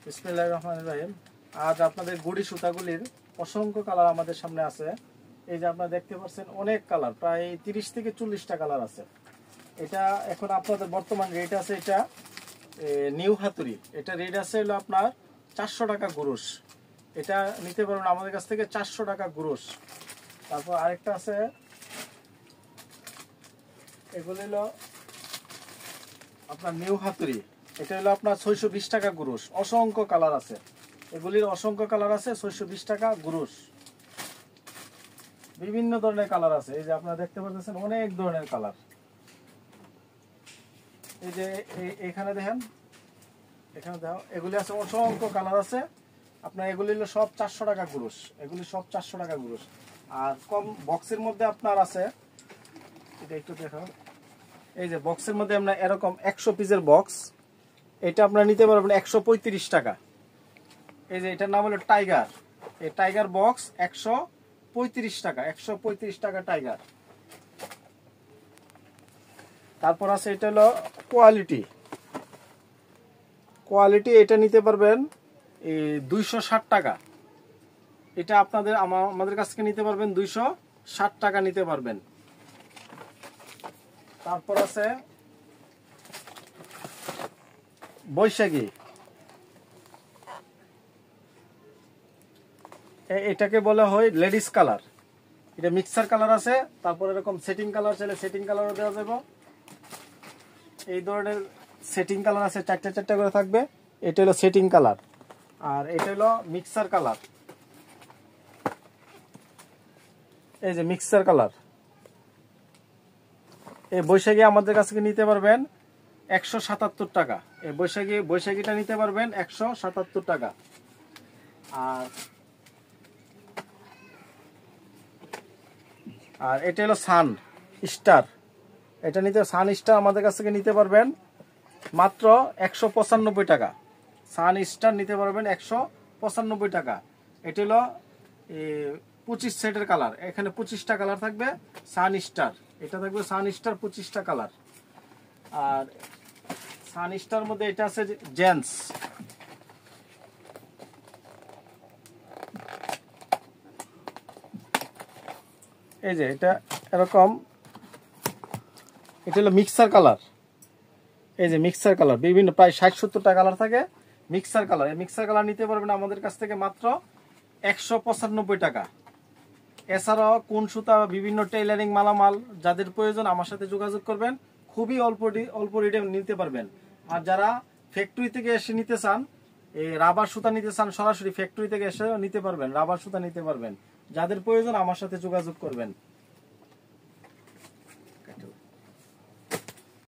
বিসমিল্লাহির রহমানির রহিম। আজ আপনাদের গুড়ি সুতাগুলির অসংখ্য কালার আমাদের সামনে আছে। এই যে আপনারা দেখতে পাচ্ছেন অনেক কালার, প্রায় 30 থেকে 40টা কালার আছে। এটা এখন আপনাদের বর্তমান রেট আছে, এটা নিউ হাতুড়ি, এটা রেট আছে হলো আপনার 400 টাকা গ্রোস। এটা নিতে পারবেন আমাদের কাছ থেকে 400 টাকা গ্রোস। তারপর আরেকটা আছে, এগুলো হলো আপনার নিউ হাতুড়ি, এটা হলো আপনার 620 টাকা গ্রোস। অসংখ্য কালার আছে, এগুলির অসংখ্য কালার আছে। 620 টাকা গ্রোস, বিভিন্ন ধরনের কালার আছে। এই যে আপনারা দেখতে পাচ্ছেন অনেক ধরনের কালার। এই যে এখানে দেখেন, এখানে দেখো, এগুলি আছে অসংখ্য কালার আছে। আপনার এগুলি হলো সব 400 টাকা গ্রোস, এগুলি সব 400 টাকা গ্রোস। আর কম বক্সের মধ্যে আপনার আছে, এটা একটু দেখো, এই যে বক্সের মধ্যে আমরা এরকম 100 পিসের বক্স, এটা আপনারা নিতে পারবেন 135 টাকা। এই যে এটার নাম হলো টাইগার, এই টাইগার বক্স 135 টাকা, 135 টাকা টাইগার। তারপর আছে এটা হলো কোয়ালিটি, কোয়ালিটি এটা নিতে পারবেন 260 টাকা। এটা আপনাদের আমাদের কাছ থেকে নিতে পারবেন 260 টাকা নিতে পারবেন। তারপর আছে বৈশাখী, এটাকে বলা হয় লেডিস কালার। এটা মিক্সার কালার আছে, তারপর এরকম সেটিং কালার চাইলে সেটিং কালারও দেওয়া যাবে। এই ধরনের সেটিং কালার আছে, 4টা 4টা করে থাকবে। এটা হলো সেটিং কালার, আর এটা হলো মিক্সার কালার। এই যে মিক্সার কালার, এই বৈশাখী আমাদের কাছ থেকে নিতে পারবেন 177 টাকা। এই বৈশাখীটা নিতে পারবেন 177 টাকা। আর এটা হলো সান স্টার, এটা নিতে সান স্টার আমাদের কাছ থেকে নিতে পারবেন মাত্র 195 টাকা। সান স্টার নিতে পারবেন 195 টাকা। এটা হলো 25 সেটের কালার, এখানে 25টা কালার থাকবে। সান স্টার, এটা থাকবে সান স্টার 25টা কালার। আর সান স্টার মধ্যে এটা আছে জেন্টস, এই যে এটা এরকম, এটা হলো মিক্সার কালার। এই যে মিক্সার কালার বিভিন্ন প্রায় 60-70টা কালার থাকে মিক্সার কালার। এই মিক্সার কালার নিতে পারবেন আমাদের কাছ থেকে মাত্র 195 টাকা। এছাড়াও কোন সুতা, বিভিন্ন টেইলারিং মালামাল যাদের প্রয়োজন আমার সাথে যোগাযোগ করবেন, খুবই অল্প রেটে নিতে পারবেন। আর যারা ফ্যাক্টরি থেকে এসে নিতে চান, এই রাবার সুতা নিতে চান, সরাসরি ফ্যাক্টরি থেকে এসে নিতে পারবেন, রাবার সুতা নিতে পারবেন। যাদের প্রয়োজন আমার সাথে যোগাযোগ করবেন।